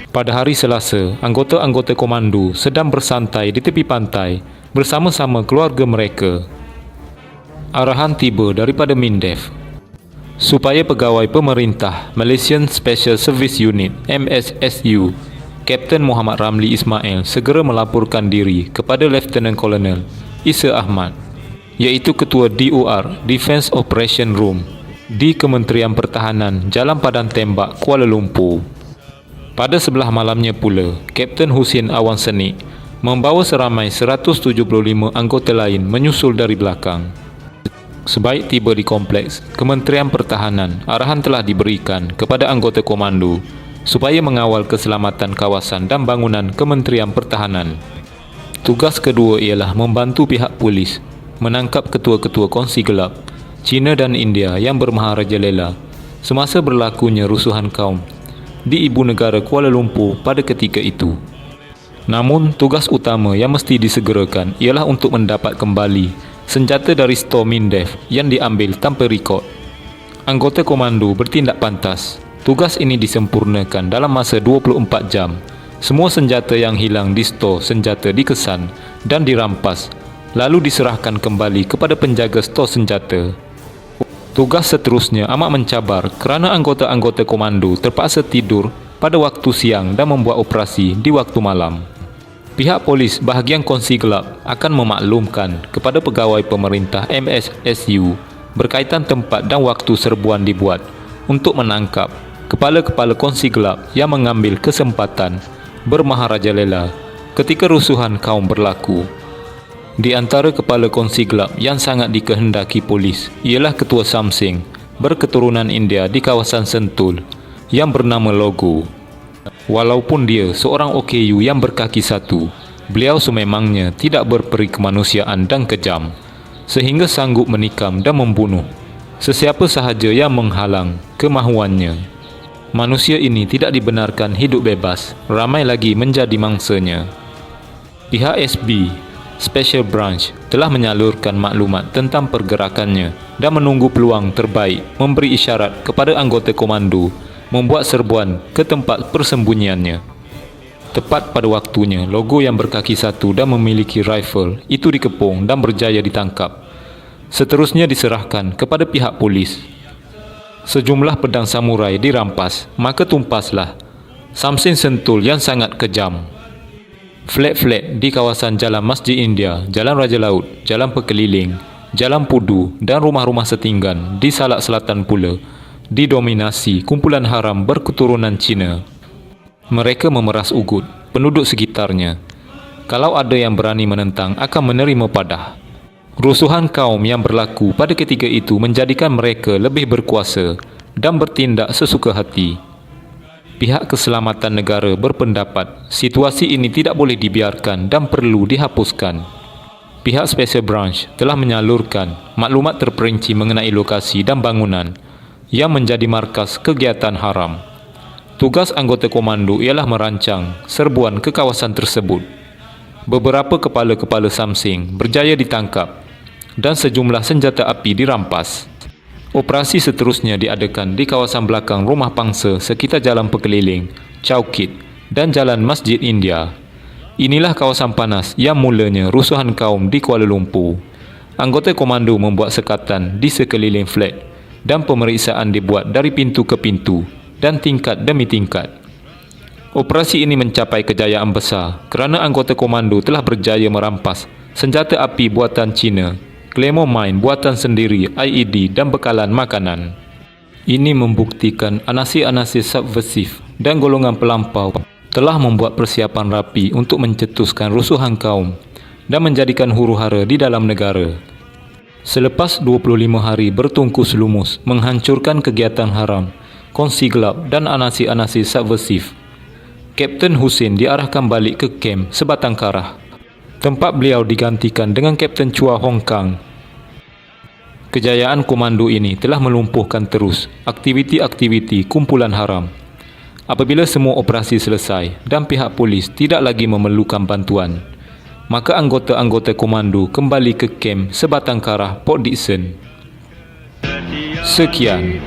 Pada hari Selasa, anggota-anggota komando sedang bersantai di tepi pantai bersama-sama keluarga mereka. Arahan tiba daripada MINDEF supaya pegawai pemerintah Malaysian Special Service Unit MSSU Kapten Muhammad Ramli Ismail segera melaporkan diri kepada Lieutenant Colonel Isa Ahmad, iaitu Ketua DOR Defence Operation Room di Kementerian Pertahanan Jalan Padan Tembak, Kuala Lumpur. Pada sebelah malamnya pula, Kapten Husin Awan Senik membawa seramai 175 anggota lain menyusul dari belakang. Sebaik tiba di kompleks Kementerian Pertahanan, arahan telah diberikan kepada anggota komando supaya mengawal keselamatan kawasan dan bangunan Kementerian Pertahanan. Tugas kedua ialah membantu pihak polis menangkap ketua-ketua kongsi gelap China dan India yang bermaharajalela semasa berlakunya rusuhan kaum di ibu negara Kuala Lumpur pada ketika itu. Namun, tugas utama yang mesti disegerakan ialah untuk mendapat kembali senjata dari stor MINDEF yang diambil tanpa rekod. Anggota komando bertindak pantas. Tugas ini disempurnakan dalam masa 24 jam. Semua senjata yang hilang di stor senjata dikesan dan dirampas, lalu diserahkan kembali kepada penjaga stor senjata. Tugas seterusnya amat mencabar kerana anggota-anggota komando terpaksa tidur pada waktu siang dan membuat operasi di waktu malam. Pihak polis bahagian kongsi gelap akan memaklumkan kepada pegawai pemerintah MSSU berkaitan tempat dan waktu serbuan dibuat untuk menangkap kepala-kepala kongsi gelap yang mengambil kesempatan bermaharajalela ketika rusuhan kaum berlaku. Di antara kepala kongsi gelap yang sangat dikehendaki polis ialah Ketua Samsing berketurunan India di kawasan Sentul yang bernama Logo. Walaupun dia seorang OKU yang berkaki satu, beliau sememangnya tidak berperi kemanusiaan dan kejam, sehingga sanggup menikam dan membunuh sesiapa sahaja yang menghalang kemahuannya. Manusia ini tidak dibenarkan hidup bebas, ramai lagi menjadi mangsanya. Pihak SB Special Branch telah menyalurkan maklumat tentang pergerakannya dan menunggu peluang terbaik memberi isyarat kepada anggota komando membuat serbuan ke tempat persembunyiannya. Tepat pada waktunya, Logo yang berkaki satu dan memiliki rifle itu dikepung dan berjaya ditangkap. Seterusnya diserahkan kepada pihak polis. Sejumlah pedang samurai dirampas, maka tumpaslah Samsin Sentul yang sangat kejam. Flat-flat di kawasan Jalan Masjid India, Jalan Raja Laut, Jalan Pekeliling, Jalan Pudu dan rumah-rumah setinggan di Salak Selatan pula didominasi kumpulan haram berketurunan Cina. Mereka memeras ugut penduduk sekitarnya. Kalau ada yang berani menentang akan menerima padah. Rusuhan kaum yang berlaku pada ketika itu menjadikan mereka lebih berkuasa dan bertindak sesuka hati. Pihak keselamatan negara berpendapat situasi ini tidak boleh dibiarkan dan perlu dihapuskan. Pihak Special Branch telah menyalurkan maklumat terperinci mengenai lokasi dan bangunan yang menjadi markas kegiatan haram. Tugas anggota komando ialah merancang serbuan ke kawasan tersebut. Beberapa kepala-kepala Samsing berjaya ditangkap dan sejumlah senjata api dirampas. Operasi seterusnya diadakan di kawasan belakang rumah pangsa sekitar Jalan Pekeliling, Chowkit dan Jalan Masjid India. Inilah kawasan panas yang mulanya rusuhan kaum di Kuala Lumpur. Anggota komando membuat sekatan di sekeliling flat dan pemeriksaan dibuat dari pintu ke pintu dan tingkat demi tingkat. Operasi ini mencapai kejayaan besar kerana anggota komando telah berjaya merampas senjata api buatan Cina, Claymore mine buatan sendiri, IED dan bekalan makanan. Ini membuktikan anasir-anasir subversif dan golongan pelampau telah membuat persiapan rapi untuk mencetuskan rusuhan kaum dan menjadikan huru-hara di dalam negara. Selepas 25 hari bertungkus lumus menghancurkan kegiatan haram, kongsi gelap dan anasir-anasir subversif, Kapten Husin diarahkan balik ke kem Sebatang Karah. Tempat beliau digantikan dengan Kapten Chua Hong Kang. Kejayaan komando ini telah melumpuhkan terus aktiviti-aktiviti kumpulan haram. Apabila semua operasi selesai dan pihak polis tidak lagi memerlukan bantuan, maka anggota-anggota komando kembali ke kem Sebatang Karah, Port Dickson. Sekian.